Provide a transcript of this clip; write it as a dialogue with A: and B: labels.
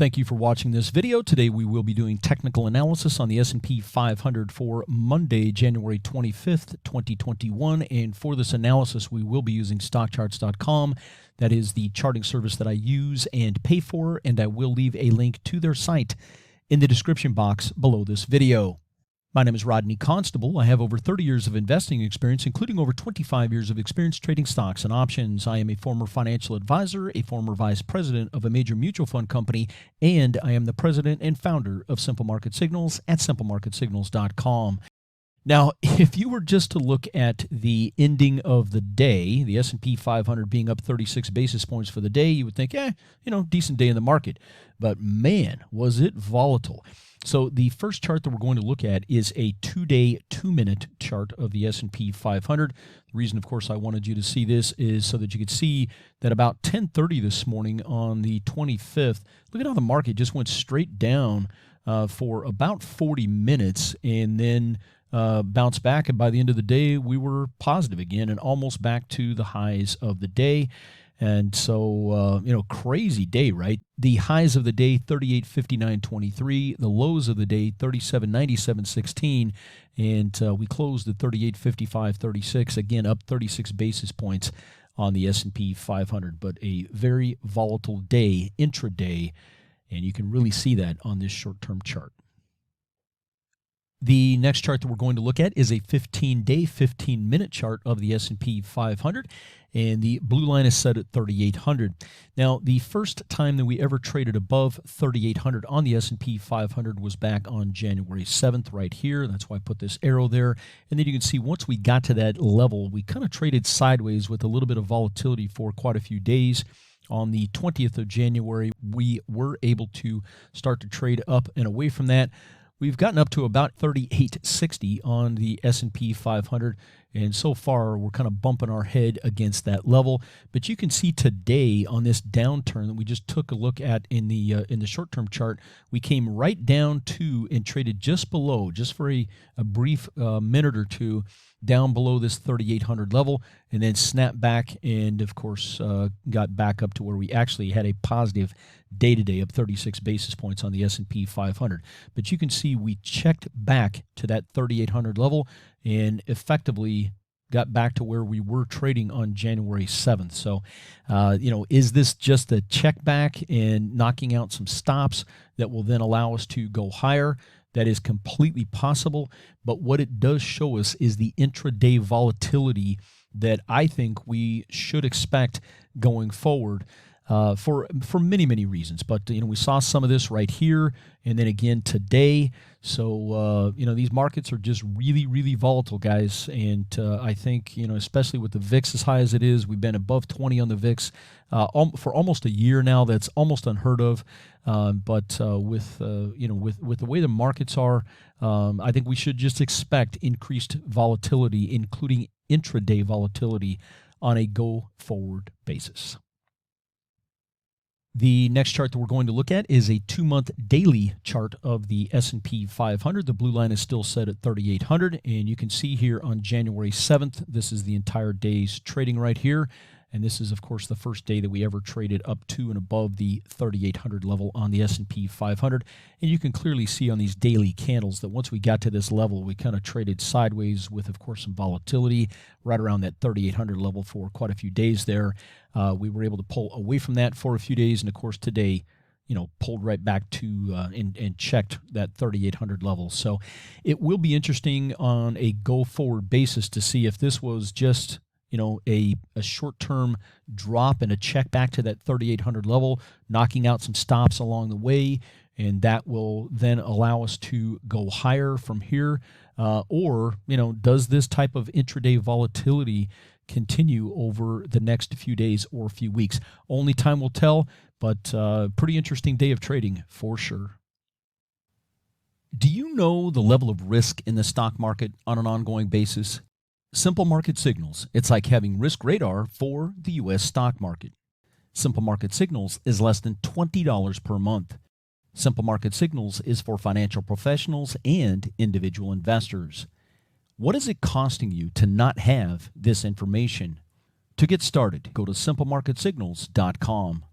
A: Thank you for watching this video. Today we will be doing technical analysis on the S&P 500 for Monday, January 25th, 2021. And for this analysis, we will be using stockcharts.com. That is the charting service that I use and pay for, and I will leave a link to their site in the description box below this video. My name is Rodney Constable. I have over 30 years of investing experience, including over 25 years of experience trading stocks and options. I am a former financial advisor, a former vice president of a major mutual fund company, and I am the president and founder of Simple Market Signals at simplemarketsignals.com. Now, if you were just to look at the ending of the day, the S&P 500 being up 36 basis points for the day, you would think, decent day in the market. But man, was it volatile. So the first chart that we're going to look at is a 2-day, 2-minute chart of the S&P 500. The reason, of course, I wanted you to see this is so that you could see that about 10:30 this morning on the 25th, look at how the market just went straight down for about 40 minutes and then bounced back. And by the end of the day, we were positive again and almost back to the highs of the day. And so, crazy day, right? The highs of the day, 38.59.23. The lows of the day, 37.97.16. And we closed at 38.55.36. Again, up 36 basis points on the S&P 500. But a very volatile day, intraday. And you can really see that on this short-term chart. The next chart that we're going to look at is a 15-day, 15-minute chart of the S&P 500, and the blue line is set at 3,800. Now, the first time that we ever traded above 3,800 on the S&P 500 was back on January 7th right here. That's why I put this arrow there. And then you can see once we got to that level, we kind of traded sideways with a little bit of volatility for quite a few days. On the 20th of January, we were able to start to trade up and away from that. We've gotten up to about 3860 on the S&P 500, and so far we're kind of bumping our head against that level. But you can see today on this downturn that we just took a look at in the short-term chart, we came right down to and traded just below, just for a brief minute or two, down below this 3,800 level, and then snapped back and, of course, got back up to where we actually had a positive day-to-day of 36 basis points on the S&P 500. But you can see we checked back to that 3,800 level and effectively got back to where we were trading on January 7th. So, is this just a check back and knocking out some stops that will then allow us to go higher? That is completely possible, but what it does show us is the intraday volatility that I think we should expect going forward for many, many reasons. But, we saw some of this right here and then again today. So, these markets are just really, really volatile, guys. And I think, especially with the VIX as high as it is, we've been above 20 on the VIX for almost a year now. That's almost unheard of. But with the way the markets are, I think we should just expect increased volatility, including intraday volatility on a go-forward basis. The next chart that we're going to look at is a 2-month daily chart of the S&P 500. The blue line is still set at 3,800, and you can see here on January 7th, this is the entire day's trading right here. And this is, of course, the first day that we ever traded up to and above the 3,800 level on the S&P 500. And you can clearly see on these daily candles that once we got to this level, we kind of traded sideways with, of course, some volatility right around that 3,800 level for quite a few days there. We were able to pull away from that for a few days. And, of course, today, pulled right back to and checked that 3,800 level. So it will be interesting on a go-forward basis to see if this was just a short-term drop and a check back to that 3,800 level, knocking out some stops along the way, and that will then allow us to go higher from here. Or, does this type of intraday volatility continue over the next few days or few weeks? Only time will tell, but pretty interesting day of trading for sure. Do you know the level of risk in the stock market on an ongoing basis? Simple Market Signals. It's like having risk radar for the U.S. stock market. Simple Market Signals is less than $20 per month. Simple Market Signals is for financial professionals and individual investors. What is it costing you to not have this information? To get started, go to simplemarketsignals.com.